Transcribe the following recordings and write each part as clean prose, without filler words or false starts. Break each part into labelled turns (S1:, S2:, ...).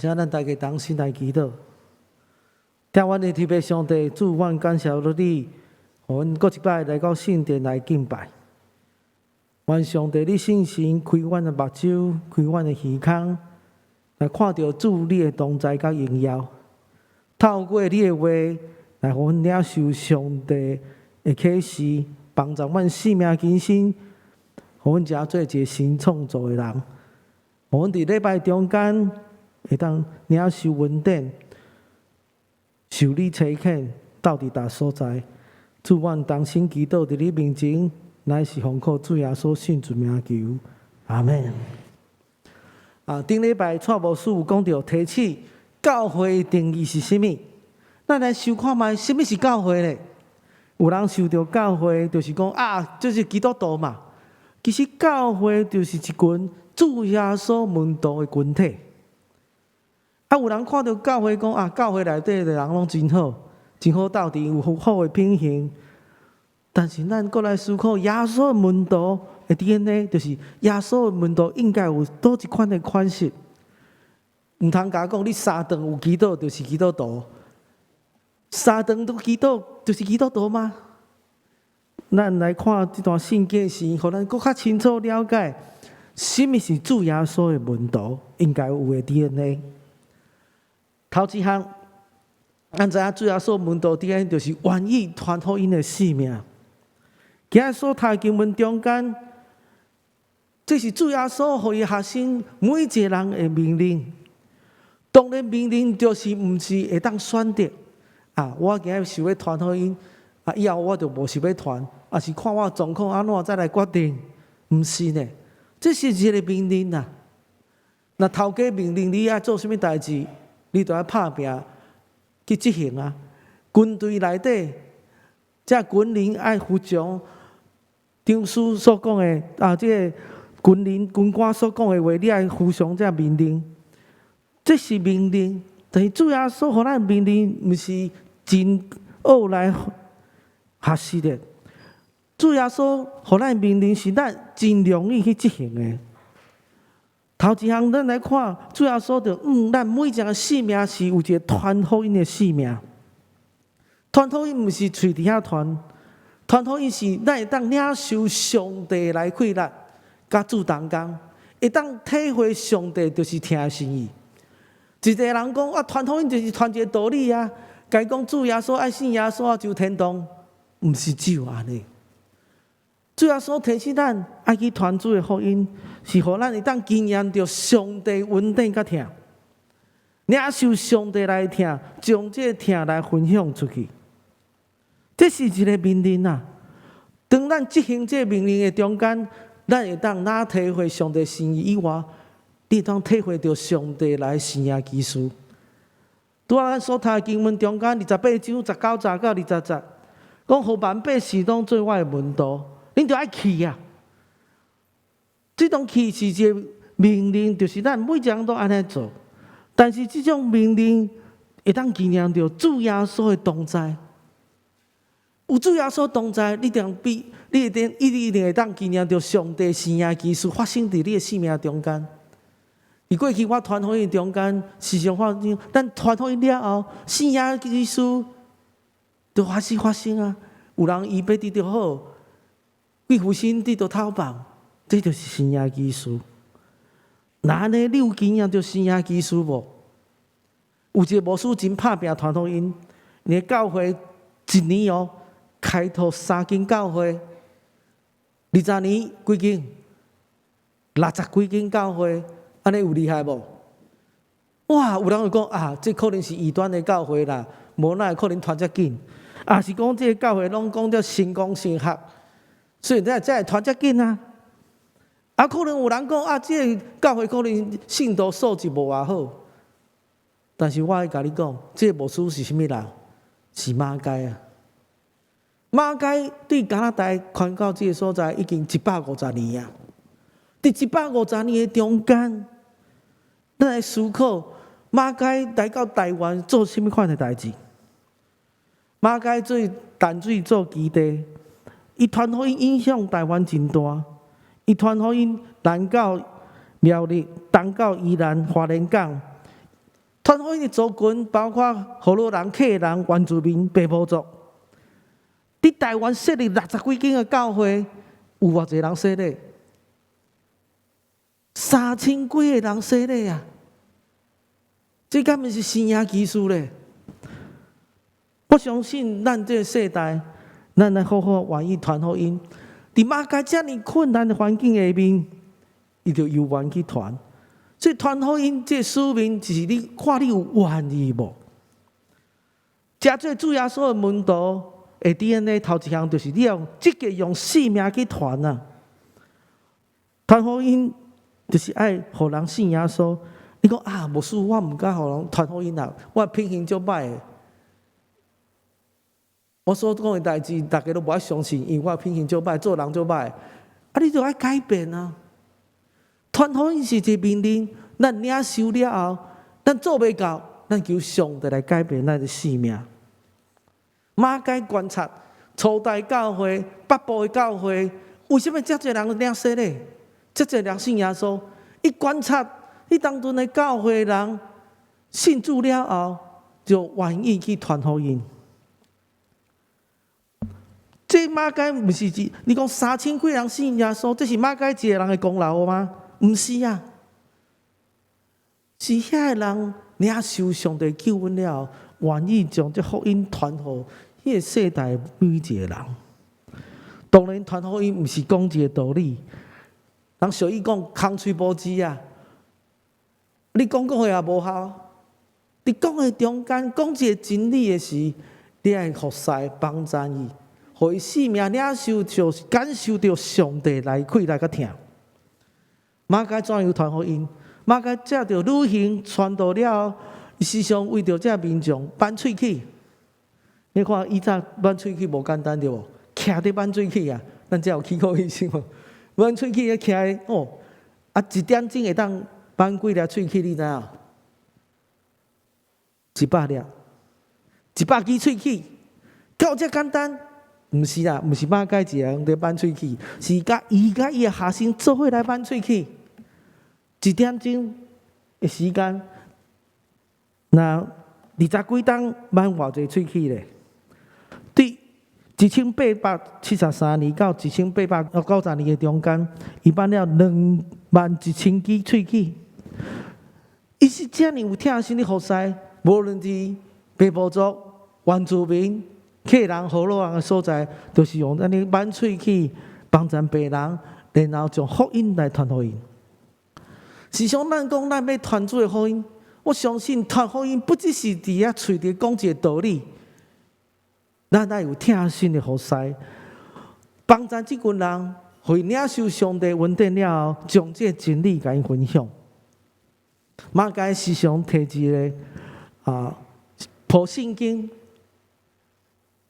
S1: 请咱大家同心来祈祷。听阮的天父上帝，主，阮感谢你，互阮搁一摆来到圣殿来敬拜。愿上帝，你圣神开阮的目睭，开阮的耳孔，来看到主你的同在甲荣耀。透过你的话，来互阮领受上帝的启示，帮助阮生命更新，互阮才做一个新创造的人。互阮伫礼拜中间会当领受恩典，受你差遣，到伫达所在。主，阮同心祈祷伫你面前，乃是奉靠主耶稣圣主名求，阿门。顶礼拜蔡牧师有讲到提起教会定义是啥物？咱来想看卖，啥物是教会呢？有人想到教会，就是讲就是基督徒嘛。其实教会就是一群主耶稣门徒的群体。有人看到教会讲教会内底的人拢真好，真好斗阵，有好的品行。但是咱过来思考，耶稣的门徒的 DNA， 就是耶稣的门徒应该有倒一款的款式。唔通甲讲你三顿有基督就是基督徒，三顿都基督就是基督徒吗？咱来看这段圣经时，互咱更较清楚了解，什么是主耶稣的门徒应该有的 DNA。头一项，咱知影主耶稣门徒 DNA 就是愿意传福音的使命。今日所读经文中间，这是主耶稣互伊学生每一个人的命令。当然，命令就是毋是会当选择我今日想要传福音，以后我就无想要传，是看我状况安怎再来决定。毋是呢，这是一个命令呐。那头家命令你做什么代志，你就要拍拼去执行。军队内底，这军人爱服从长史所讲的这个军官所讲的话，你爱服从这命令。这是命令，但是主耶稣互咱命令，毋是真恶来学习的。主耶稣互咱命令是咱真容易去执行的。头一项，咱来看主耶稣就咱每一个使命是有一个传福音的使命。传福音毋是嘴底下传，传福音是咱会当领受上帝来开力，甲主同工，会当体会上帝就是听心意。一个人讲传福音就是传一个道理该讲主耶稣爱信耶稣就天堂，毋是只有安尼。主耶稣提醒咱爱去传主的福音，是互咱会当经验到上帝恩典甲疼，领受上帝来疼，将这疼来分享出去。这是一个命令当咱执行这命令的中间，咱会当哪体会上帝心意以外，你会当体会到上帝来生涯基础。拄仔咱所读的经文中间28章19节到20节，讲互万百姓拢做我的门徒，恁就爱去这种去是一个命令，就是咱每一个人都安尼做。但是这种命令会当纪念到主耶稣的同在。有主耶稣同在，你一定会当纪念到上帝生涯基础发生伫你的生命中间。伫过去我传福音中间，时常发生，咱传福音了后，生涯基础就发生有人医病得到好，贵妇身得到透棒，这就是生涯基础。那安尼，你有经验到生涯基础无？有一个牧师真拍拼传福因，你的教会一年开拓3间教会，20年几间，60几间教会，安尼有厉害无？哇！有人会讲这可能是异端的教会啦，无哪会可能传遮紧？是讲这个教会拢讲到成功神学，所以才会传遮紧可能有人讲这个教会可能信徒素质无偌好，但是我要甲你讲，这个牧师是啥物人？是马街马街对加拿大传到这个所在已经150年伫150年的中间，咱来思考马街来到台湾做什么款的代志？马街做淡水做基地，伊传福音影响台湾真大。伊传福音南到苗栗，东到宜兰、花莲港，传福音的族群包括荷兰人、客人、原住民、白埔族。伫台湾设立60几间的教会，有偌济人设立？3000几个人设立啊！这根本是生涯技术咧。我相信咱这个世代，咱来好好愿意传福音。伫马街遮尔困难的环境下面，伊就有愿去传。所以传福音这使命，就是你看你有愿意无？真做主耶稣的门徒的 DNA 头一项，就是你要积极用性命去传啊！传福音就是爱互人信耶稣。你讲啊，牧师，我毋敢互人传福音啊，我品行足歹的。我所讲的代志，大家都无爱相信，因为我品行足歹，做人足歹。啊，你就爱改变啊！传福音是一个命令，咱领受了后，咱做袂到，咱求上帝来改变咱的生命。马街观察初代教会、北部的教会，为什么遮侪人领洗呢？遮侪人信耶稣，伊观察伊当中的教会人信主了后，就愿意去传福音。这马街不是你讲3000几人信耶稣，这是马街一个人的功劳吗？不是啊，是遐个人领受上帝救恩了，愿意将这福音传予迄个世代每一个人。当然，传福音不是讲一个道理，人俗语讲空嘴无舌啊。你讲话也无效，你讲的中间讲一个真理的时，你爱服侍帮助伊。互伊生命领受，就是感受到上帝来开来个听。马街怎样传福音？马街借着旅行传道了，伊时常为着这民众扳喙齿。你看以前扳喙齿无简单对无？徛伫扳喙齿啊，咱才有去过医生无？扳喙齿徛哦，啊1点钟会当扳几粒喙齿？你知影？100粒，100支喙齿，够这简单？毋是啦，毋是马街一个人在扳喙齿，是伊甲伊的学生做伙来扳喙齿。1点钟的时间，那20几档扳偌济喙齿咧？对1873年到1890年的中间，伊扳了21000支喙齿。伊是遮尔有疼心的服侍，无论是北部族、原住民。客人、荷兰人的所在，就是用安尼扳喙齿帮助别人，然后将福音来传福音。时常咱讲咱要传主的福音，我相信传福音不只是伫遐嘴里讲一个道理，咱爱有疼心的服侍，帮助这群人，互伊领受上帝恩典了后，将这真理甲因分享。马街时常提一个普圣经。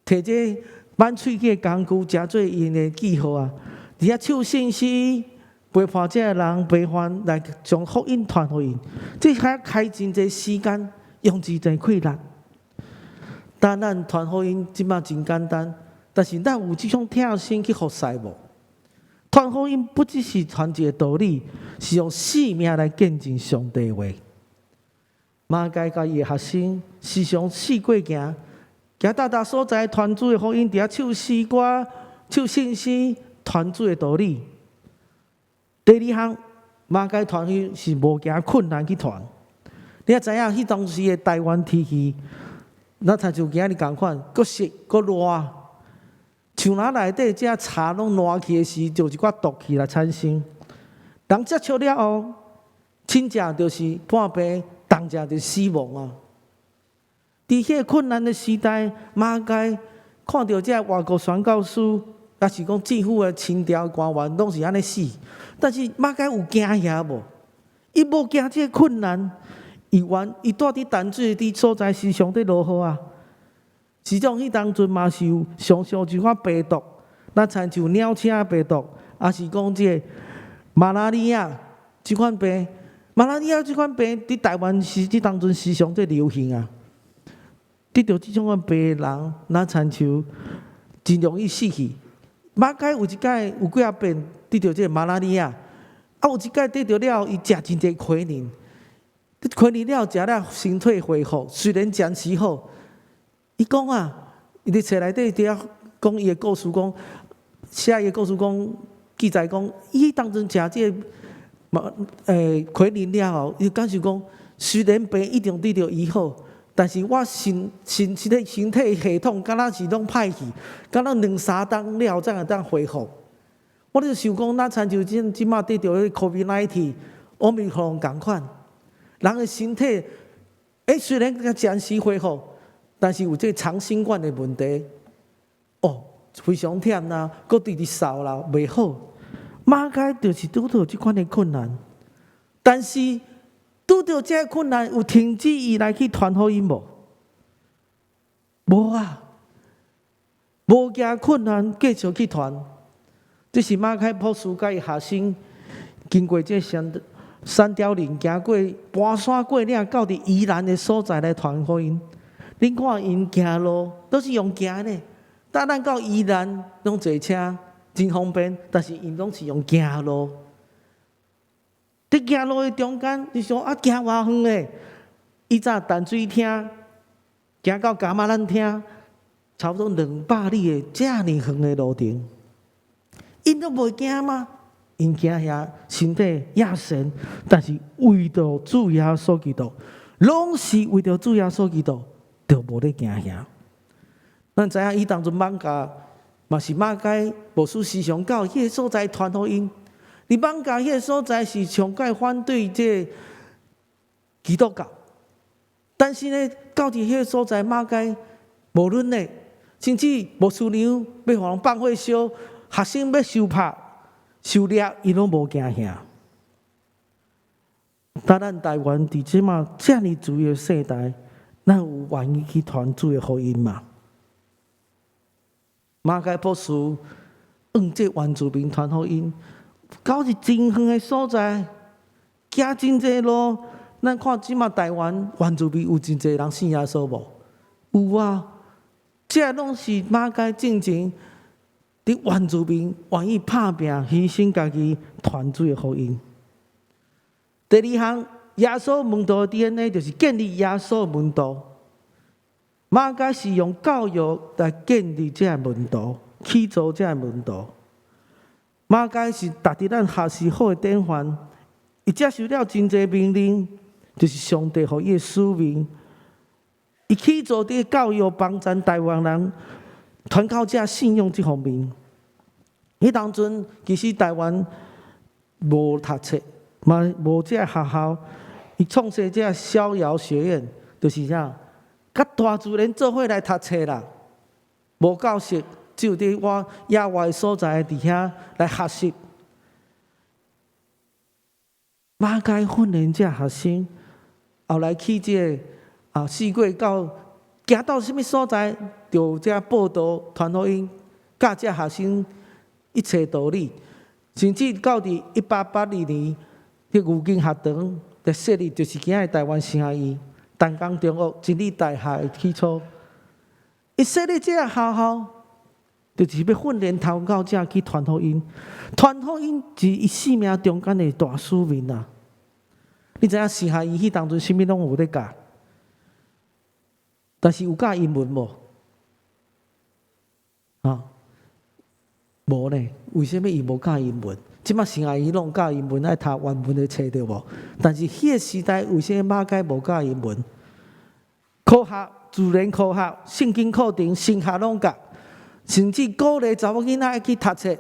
S1: 摕这扳喙齿的工具，诚做因的记号啊！伫遐唱信息，陪伴这个人陪伴来将福音传互因，这还开真侪时间，用真侪气力。但咱传福音即马真简单，但是咱有这种疼心去服侍无？传福音不只是传一个道理，是用生命来见证上帝话。马街甲伊的学生时常四过行。行大所在传主的福音，伫遐唱诗歌、唱信息、传主的道理。第二项，马街传福音是无惊困难去传。你也知影，迄当时的台湾天气，那才就今日共款，搁湿搁热，像咱内底这茶拢热起的时，就一寡毒气来产生。人接触了后，亲者就是半病，重者就是死亡啊！伫迄个困难的时代，马街看到这外国宣教师，也是讲政府的清朝官员，拢是安尼死。但是马街有惊遐无？伊无惊这个困难，伊住伫淡水伫所在时常伫落雨啊。实际上，迄当阵嘛是有常常一款病毒，那亲像鸟车病毒，也是讲这个马拉利亚这款病。马拉利亚这款病伫台湾即当阵时常在流行啊。得到这种病的人，那亲像真容易死去。马街有一届有几啊遍得到这个马拉利亚，有一届得到了，伊食真侪亏能，困难了，食了身体恢复，虽然暂时好。伊讲啊，伊伫册内底伫遐讲伊的故事，讲写伊的故事，讲记载讲，伊当阵食这困难了后，伊感受讲，虽然病一定对着医好，但是我身体系统敢若是拢歹去，敢若2-3天了后才会当恢复。我咧想讲，咱亲像即马得着迄 COVID-19、Omicron 共款，人的身体虽然暂时恢复，但是有这长新冠的问题，非常忝啦，搁直直扫啦，袂好。马该就是拄到即款的困难，但是拄到这困难，有停止伊来去传福音无？无啊，无惊困难，继续去传。这是马开普斯甲伊学生经过这三条岭，行过搬山过岭，到伫宜兰的所在来传福音。恁看因行路都是用行的，但咱到宜兰拢坐车真方便，但是因拢是用行路。伫行路的中间，你想行偌远的？以早淡水厅行到加马兰厅，差不多200里的遮尔远的路程，因都袂惊吗？因惊遐身体也神，但是为着主耶稣基督，拢是为着主耶稣基督，就无咧惊遐。咱知影伊当阵放假，嘛是马街无事时常到迄个所在传福音。伫放假迄个所在是上界反对这基督教，但是呢，到伫迄个所在马街，无论呢，甚至无事娘要互人放火烧，学生要受拍。受掠，伊拢无惊吓。但咱台湾伫即马遮尔自由的世代，咱有愿意去传主的福音嘛？马该博士用这原住民传福音，到是真远的所在，行真济路。咱看即马台湾原住民有真济人信耶稣无？有啊，这拢是马该进前。伫原住民愿意拍拼、牺牲家己传主的福音。第二项，耶稣门徒的 DNA 就是建立耶稣门徒。马该是用教育来建立这门徒，起造这门徒。马该是达伫咱学习好的典范，伊接受了真济命令，就是上帝予伊的使命。伊起造伫教育帮助台湾人。传教者信用这方面，迄当阵其实台湾无读册，嘛无这学校，伊创设这逍遥学院，就是啥，甲大自然做伙来读册啦。无教室，只有伫我野外的所在伫遐来学习。马该训练这学生，后来去这四国到行到什么所在？就这报道传福音，教这学生一切道理，甚至到伫1882年，迄牛津学堂的设立，就是今日台湾城伊淡江中学真理大学的起初。伊设立这学校，就是要训练传教者去传福音。传福音是伊生命中间的大使命啊！你知影城伊迄当阵啥物拢有咧教，但是有教英文无？无呢？为什么伊无教英文？即马成阿姨拢教英文，爱读原文的册对无？但是迄个时代，为什么马该无教英文？科学、自然科学、圣经课程、神学拢教，甚至鼓励查某囡仔去读册。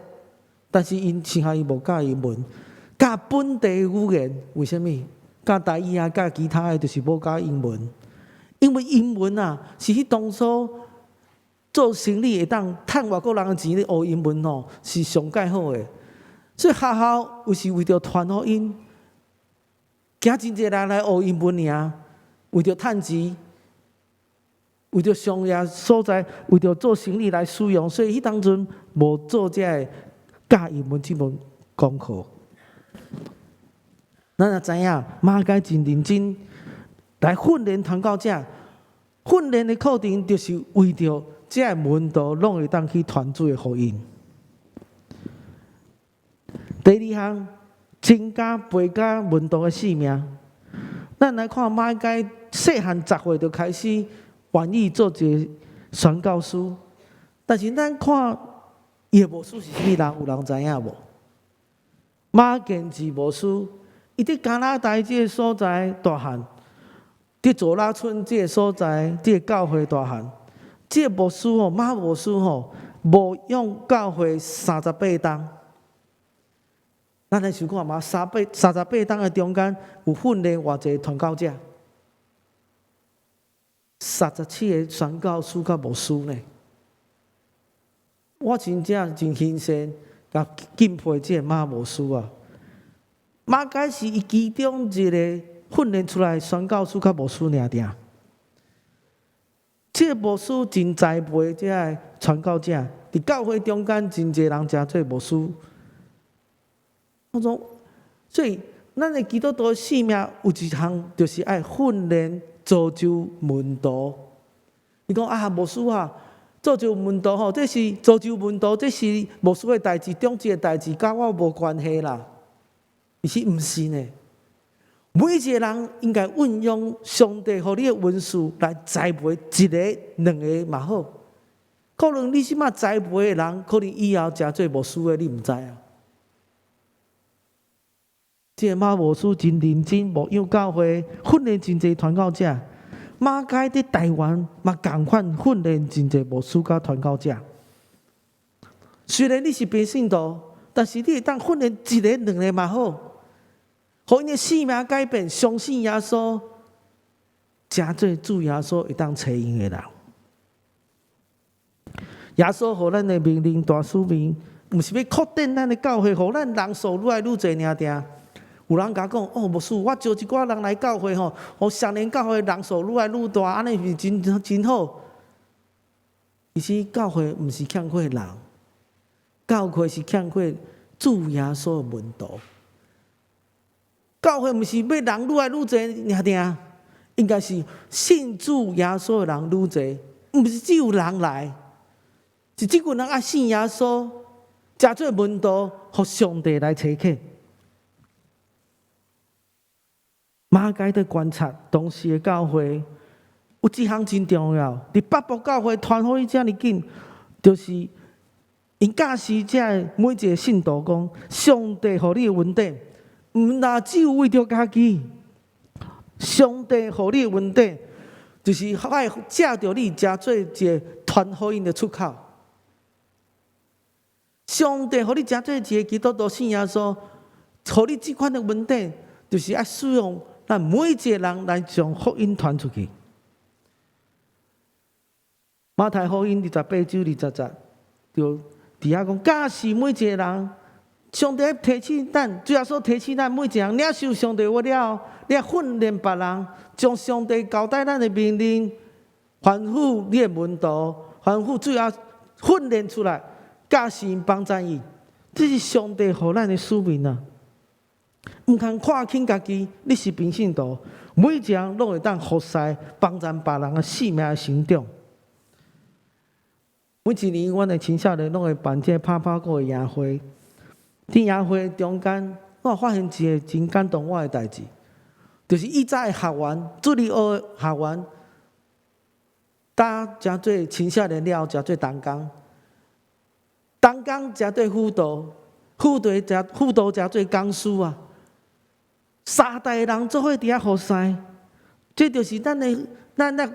S1: 但是因成阿姨无教英文，教本地语言，为什么？教台语啊，教其他的，就是无教英文。因为英文是迄当初。做生意会当趁外国人的钱咧学英文是上介好的。所以学校有时为着传福音，惊真济人来学英文尔，为着趁钱，为着商业所在，为着做生意来使用，所以迄当阵无做这教英文这门功课。咱也知影，马该真认真来训练传教者，训练的课程就是为着。这门徒拢会当去传主的福音。第二项，增加培加门徒的性命。咱来看马该细汉10岁就开始愿意做一个宣教师，但是咱看伊的牧师是啥物人，有人知影无？马建志牧师，伊伫加拿大即个所在大汉，伫佐拉村即个所在，即个教会大汉，即个牧师马牧师牧养教会38冬。咱来想看嘛，38冬的中间有训练偌济传教者，37个宣教师甲牧师呢。我真正真欣赏甲敬佩即个马牧师啊。马该是伊其中一个训练出来的宣教师甲牧师尔定。即个牧师真栽培即个传教者，伫教会中间真侪人诚做牧师。所以，咱的基督徒性命有一项，就是爱训练、造就门徒。你讲啊，牧师啊，造就门徒吼，这是造就门徒，这是牧师的代志，中职的代志，甲我无关系啦。其实毋是呢，每一个人应该运用上帝互你的恩赐来栽培一个、两个嘛好。可能你即马栽培的人，可能以后诚做牧师的，你毋知啊。即个马牧师真认真牧养教会，训练真侪传教者。马该伫台湾嘛共款训练真侪牧师甲传教者。虽然你是平信徒，但是你会当训练一个、两个嘛好，互因的性命改变，相信耶稣，诚做主耶稣会当找因的人。耶稣互咱的命令大使命，毋是要扩展咱的教会，互咱人数愈来愈侪尔定。有人甲讲，哦，牧师，我招一寡人来教会吼，互少年教会人数愈来愈大，安尼是真好。其实教会毋是欠缺人，教会是欠缺主耶稣的门徒。教会毋是要人愈来愈侪尔定，应该是信主耶稣的人愈侪，毋是只有人来，是即群人爱信耶稣，诚做门徒，互上帝来找客。马该在观察当时的教会，有一项真重要。伫北部教会传福音遮尔紧，就是因教示遮每一个信徒讲，上帝互你的恩典，毋若只有为着家己。上帝互你的恩典，就是爱借着你，诚做一个传福音的出口。上帝互你诚做一个基督徒信耶稣，互你即款的恩典，就是爱使用。咱每一个人来将福音传出去。马太福音28章20节，就伫遐讲，假使每一个人，上帝提起咱，主要说提起咱每一个人领受上帝话了，你要训练别人，将上帝交代咱的命令，吩咐你的门徒，吩咐主要训练出来，假使因帮助伊，这是上帝予咱的使命啊！毋通看轻家己，你是平信徒，每一个人拢会当服侍帮助别人的性命的成长。每一年，阮的青少年拢会办这拍鼓的营会。伫营会中间，我发现一个真感动我的代志，就是以前的学员，助理学的学员，担诚做青少年了，诚做同工，同工诚做辅导，辅导诚做讲师啊。三代人做伙伫遐服侍，这就是咱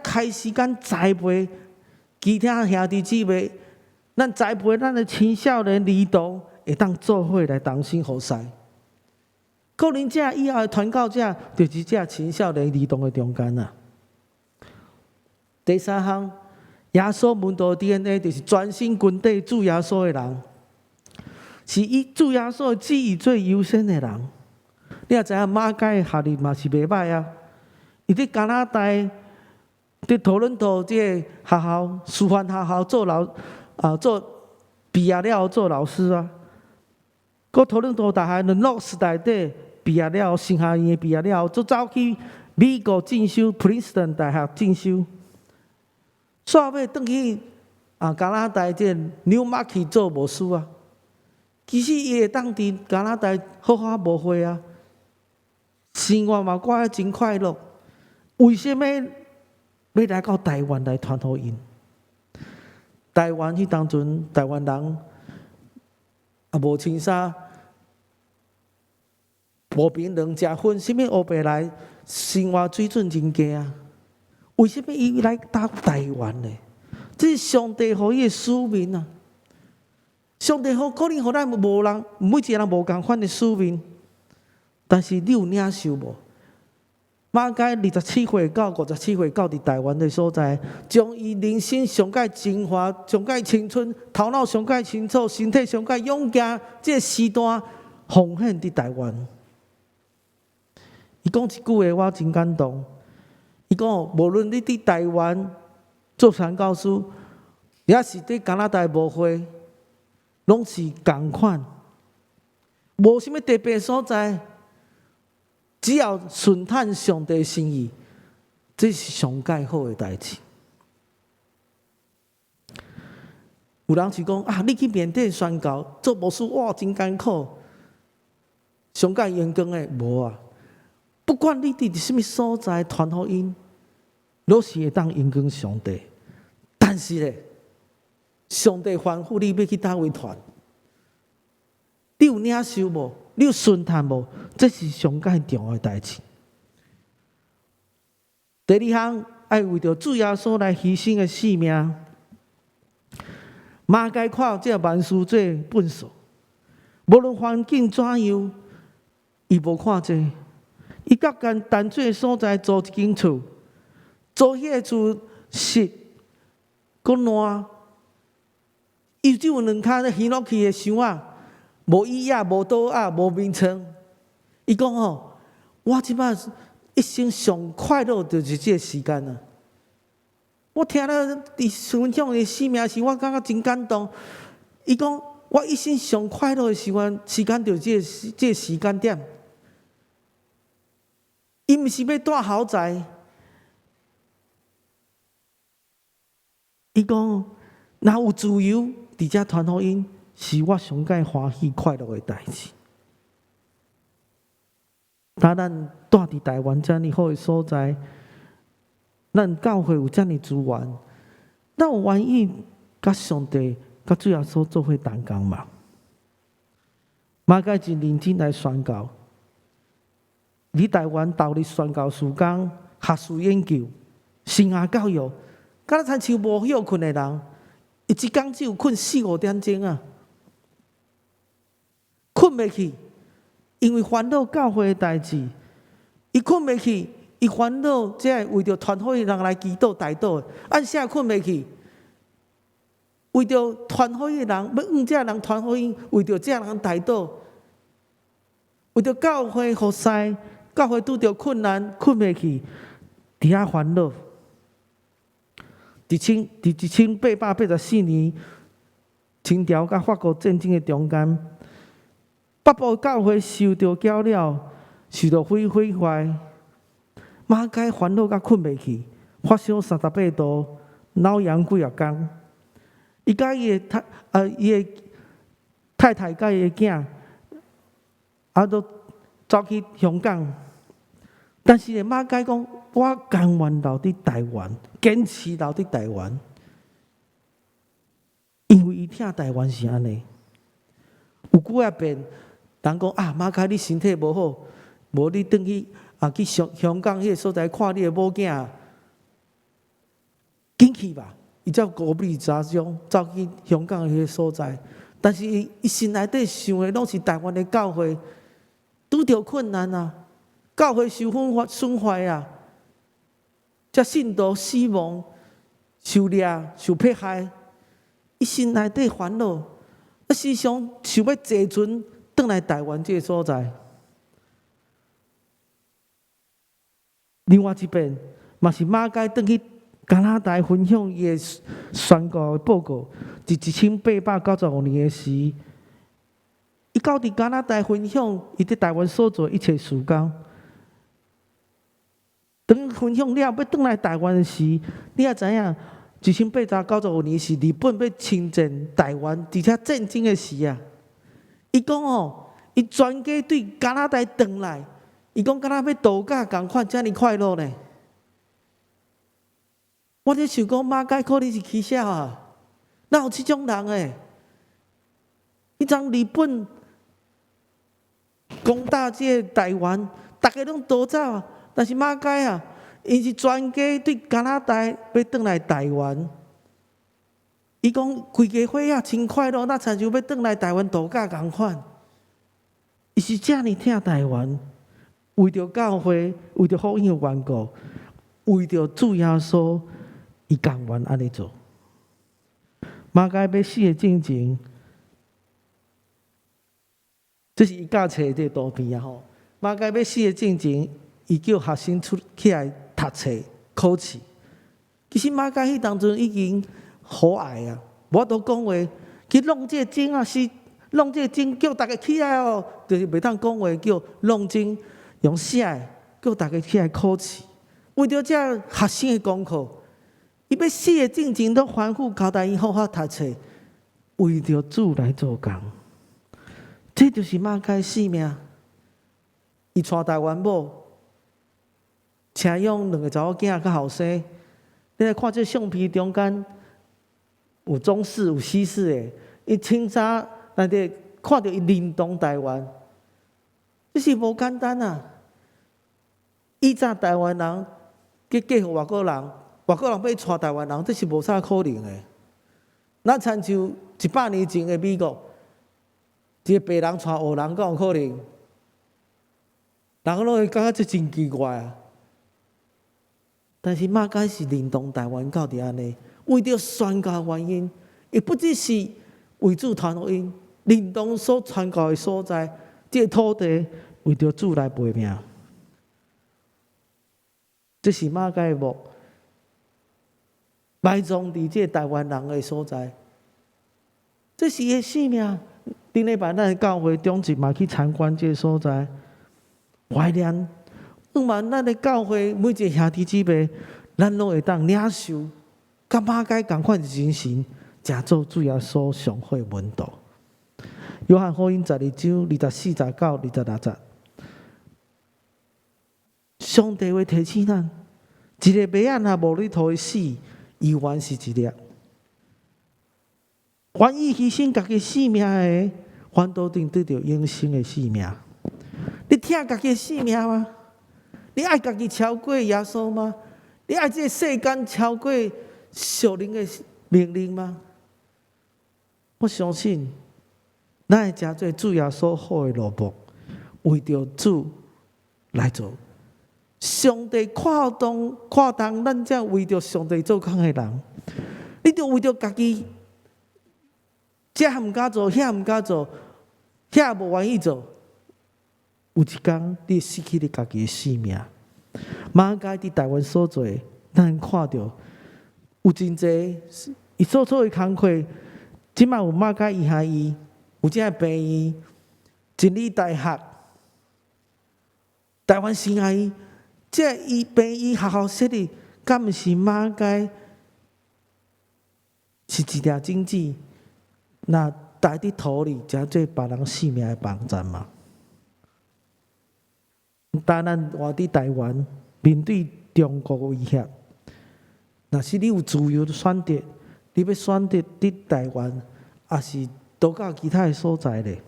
S1: 开时间栽培其他兄弟姊妹，咱栽培咱的青少年儿童，会当做伙来同心服侍。可能这以后的传教者，就是这青少年儿童的中间啊。第三项，耶稣门徒 DNA 就是专心跟随主耶稣的人，是以主耶稣的旨意最优先的人。你也知影马该的学历嘛是袂歹啊，伊伫加拿大，伫多伦多这个学校师范学校做毕业了做老师啊。搁多伦多大学的诺斯内底毕业了，神学院毕业了，就走去美国进修 ，Princeton 大学进修。煞尾转去加拿大这 Newmarket 做牧师啊。其实伊会当伫加拿大好好牧会啊。生活嘛过得真快乐，为什么要来到台湾来传福音？台湾迄当阵，台湾人也无穿衫，无槟榔食薰，什么乌白来，生活水准真低啊！为什么伊来到台湾呢？这是上帝予伊的使命啊！上帝可能予咱无人，每一个人无共款的使命，但是你有领受无？马偕27岁到57岁到伫台湾的所在，将伊人生上界精华、上界青春、头脑上界清楚、身体上界勇敢，这个时段奉献伫台湾。伊讲一句话，我真感动。伊讲，无论你伫台湾做传教士，也是伫加拿大牧会，拢是共款，无啥物特别所在。只要顺探上帝心意，这是上介好的代志。有人是讲啊，你去缅甸宣教做牧师，哇，真艰苦，上介严格的无啊。不管你伫什么所在传福音，都是会当荣光上帝。但是咧，上帝吩咐你要去叨位传，你有领受无？你有顺探无？这是上介重要的代志。第二项，爱为着主耶稣来牺牲的性命。马偕看这万事做本数，无论环境怎样，伊无看这。伊甲间淡水所在租一间厝，租迄个厝实，佮烂，伊只有两骹咧掀落去的箱仔。无椅仔，无桌仔，无眠床。伊讲吼，我即摆一生上快乐就是这个时间啊！我听了伫分享的生命时，我感觉真感动。伊讲，我一生上快乐的时间就是这个时间点。伊毋是要住豪宅，伊讲，若有自由伫遮传福音。是我上介欢喜快乐的代志。当咱住伫台湾遮尔好的所在，咱教会有遮尔资源，咱有愿意甲上帝、甲主耶稣做伙同工嘛？马偕真认真来宣教，伫台湾投入宣教事工、学术研究、生涯教育，敢若亲像无休困的人，伊一工只有困4-5点钟啊！困袂去，因为烦恼教会的代志；伊困袂去，伊烦恼即个为着传福音人来祈祷代祷。按啥困袂去？为着传福音人，要向这人传福音，为着这人代祷，为着教会服侍，教会拄着困难，困袂去，伫遐烦恼。伫1884年，清朝甲法国战争的中间。北部教会受到搅扰，受到毁坏，马偕烦恼甲困袂去，发烧38度，脑炎几啊天。伊甲伊的太太甲伊的囝，都走去香港。但是马偕讲，我甘愿留伫台湾，坚持留伫台湾，因为伊听台湾是安尼。有几啊遍。人讲啊，马偕你身体无好，无你转去去香港迄个所在看你的某囝，紧去吧。伊才孤立杂种，走去香港迄个所在。但是伊心内底想的拢是台湾的教会，拄着困难啊，教会受损坏啊，遮信徒死亡、受掠、受迫害，伊心内底烦恼，时常想要坐船。转来台湾这个所在，另外一边嘛是马偕转去加拿大分享伊的宣告的报告，伫1895年的时，伊到伫加拿大分享伊伫台湾所做一切事工。等分享了，要转来台湾的时，你也知影，1895年是日本要侵占台湾，而且战争的时啊。伊讲哦，伊全家对加拿大转来，伊讲敢若要度假共款，遮尔快乐呢？我咧想讲，马介可能是起笑啊，哪有即种人诶？迄阵日本攻打即个台湾，逐个拢逃走啊，但是马介啊，伊是全家对加拿大要转来台湾。伊讲规家伙仔真快乐，那亲像要转来台湾度假共款。伊是遮尔疼台湾，为着教会，为着福音的缘故，为着主耶稣，伊甘愿安尼做。马介要死的进前，这是伊教册这图片啊吼。马介要死的进前，伊叫学生起来读册考试。其实马介迄当阵已经好爱啊！我都讲话，去弄这经啊，是弄这经，叫大家起来哦，就是袂当讲话，叫弄经用写的，叫大家起来考试。为着这学生的功课，伊要死的进前都反复交代伊好好读册，为着主来做工。这就是马介性命。伊娶台湾某，请养2个查某囝较后生。你来看这相片中间。有中式有西式的，伊清早内底看到伊认同台湾，这是无简单啊！以前台湾人去嫁互外国人，外国人要娶台湾人，这是无啥可能的。那亲像100年前的美国，一个白人娶黑人，敢有可能？人拢会感觉这真奇怪啊！但是马介是认同台湾到底安尼。为着宣教原因，伊不只是为主传福音，认同所传教的所在，这个土地为着主来陪命。这是马介的墓，埋葬伫这台湾人的所在。这是伊的性命。顶礼拜咱的教会中一嘛去参观这个所在，怀念。嘛，咱的教会每一个兄弟姊妹，咱拢会当领受。甲马介同款的精神，诚做主耶稣上好的门徒。约翰福音12章24、29、26节，上帝会提醒咱：一个麦仔若无你土的死，伊原是一粒；愿意牺牲家己性命的，反倒定得到永生的性命。你疼家己的性命吗？你爱家己超过耶稣吗？你爱这个世间超过属灵的命令吗？我相信，咱会诚做主耶稣好的路幕，为着主来做。上帝看重咱这为着上帝做工的人，你着为着家己，这毋敢做，遐毋敢做，遐无愿意做，有一天你失去你家己的性命。马介伫台湾所做，咱看到。有真济，伊所做的工课，即摆有马介医学院，有这病院，真理大学，台湾神学院，这病院学校设立，敢毋是马介是一条经济，那待伫土里，诚做别人性命的网站嘛？但咱活伫台湾，面对中国威胁。若是你有自由的选择，你要选择伫台湾，还是倒到其他的所在咧？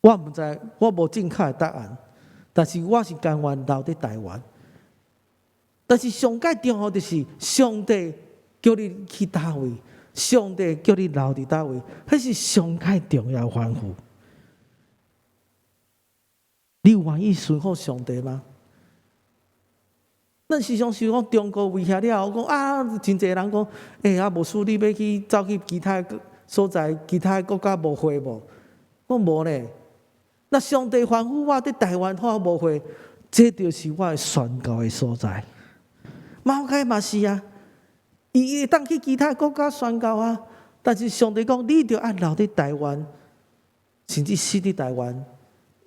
S1: 我毋知，我无正确的答案。但是我是甘愿留伫台湾。但是上界重要就是上帝叫你去叨位，上帝叫你留伫叨位，迄是上界重要的吩咐。你有愿意顺服上帝吗？咱时常想讲中国威胁了，我讲啊，真侪人讲，啊，无事你要去走去其他所在、其他国家无会无？我无呢。那上帝吩咐我伫台湾我无会，这就是我的宣教的所在。马介嘛是啊，伊会当去其他国家宣教啊，但是上帝讲，你着爱留伫台湾，甚至死伫台湾，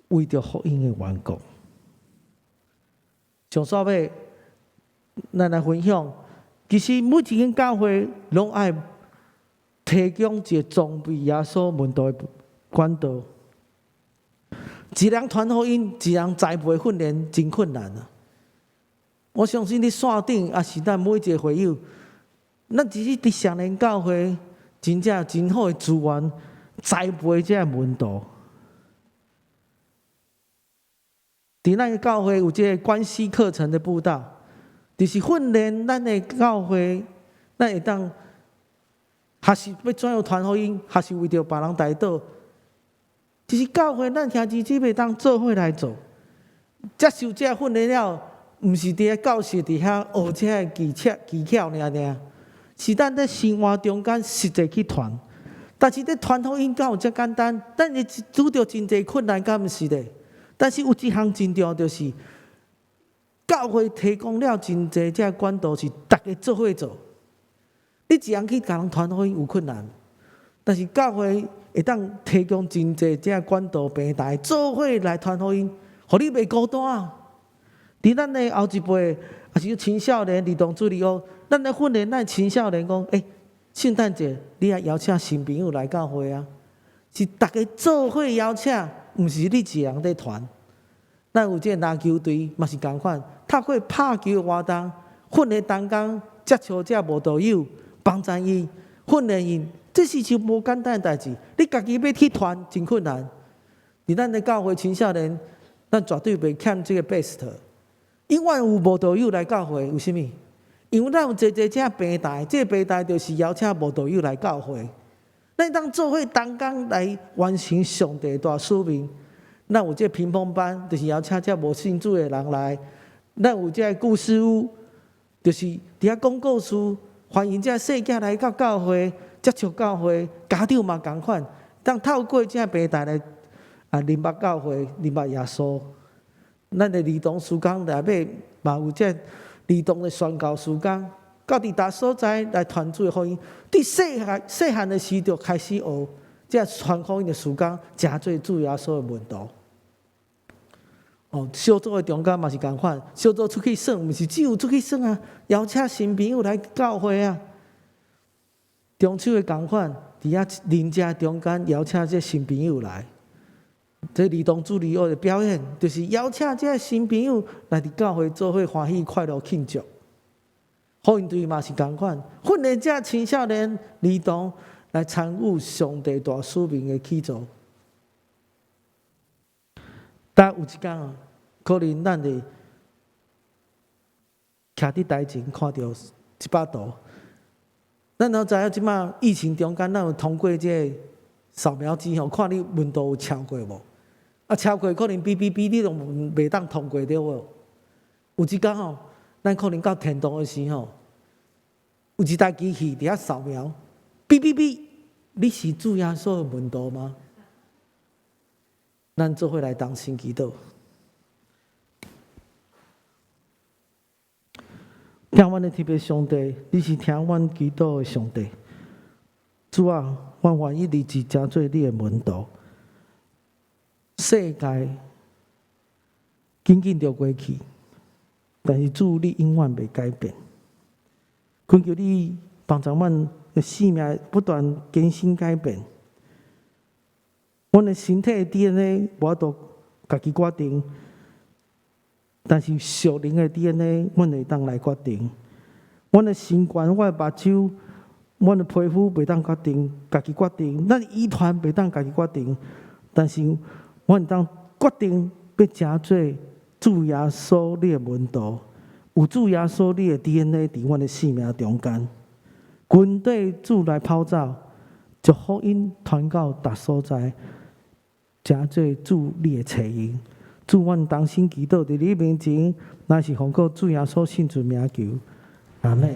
S1: 为着福音的缘故。上煞尾。咱来分享，其实每一间教会拢爱提供一个装备耶稣门徒的管道。一人传福音，一人栽培训练，真困难啊！我相信你线顶也是咱每一个会友，咱只是伫上联教会，真正真好的资源，栽培这门徒。伫咱个教会有这个关系课程的布道，就是训练咱的教会，咱会当，还是要怎样传福音，还是为着别人代祷。就是教会，咱兄弟姊妹当做伙来做，接受这训练了，毋是伫咧教室伫遐学这技巧尔，是咱在生活中间实际去传。但是咧传福音敢有遮简单？咱会拄着真侪困难，敢毋是咧？但是有一项真重要，就是教会提供了真侪这管道，是大家做伙做。你一人去甲人传福音有困难，但是教会会当提供真侪这管道平台，做伙来传福音，互你袂孤单啊！伫咱的后一辈，也是青少年儿童主日学，咱咧训练咱青少年讲，圣诞节你也邀请新朋友来教会啊，是大家做伙邀请。毋是你一人在传，咱有这个篮球队嘛是同款，透过拍球的活动，训练同工接触这无道友，帮助伊训练因，这是就无简单的代志。你家己要去传真困难。伫咱的教会青少年，咱绝对袂欠这个 best。永远有无道友来教会，为什么？因为咱有这平台，这平台就是邀请无道友来教会。咱当做伙同工来完成上帝大使命。咱有这乒乓班，就是邀请这无信主的人来；咱有这故事屋，就是伫遐广告书，欢迎这细囝来到教会接触教会，家长嘛同款，当透过这平台来认捌教会，认捌耶稣。咱的儿童事工内底嘛有这儿童的宣教事工。到伫大所在来传主的福音，伫细汉的时就开始学这传福音的事工，真做主耶稣的门徒。小组的中间嘛是同款，小组出去耍，毋是只有出去耍啊，邀请新朋友来教会啊。中秋的同款，伫遐邻家中间邀请这新朋友来，这儿童主日学的表演，就是邀请这新朋友来伫教会做伙欢喜快乐庆祝。福音队嘛是同款，训练这青少年儿童来参与上帝大使命的起造。但有一天啊，可能咱会徛伫台前看到一把刀。咱都知影即马疫情中间，咱有通过这个扫描机吼，看你温度有超过无？超过可能比你都袂当通过对无？有一天吼。咱可能到天堂的时候，有一台机器伫遐扫描，你是主耶稣的门徒吗？咱做伙来同心祈祷。听阮的特别上帝，你是听阮祈祷的上帝。主啊，阮愿意立志成做你的门徒。世界紧紧就过去。但是主，你永远袂改变。恳求你帮助阮的生命不断更新改变。阮的身体的 DNA 我都家己决定，但是属灵的 DNA 阮会当来决定。阮的身管、我的目睭、阮的皮肤袂当决定，家己决定。咱遗传袂当家己决定，但是阮会当决定要成做。主耶稣你的门徒，有主耶稣你的 DNA 伫阮的生命中间，军队主来跑走，就福音传到达所在，成做主你的采用。主阮同心祈祷，伫你面前，乃是奉告主耶稣圣主名求，阿门。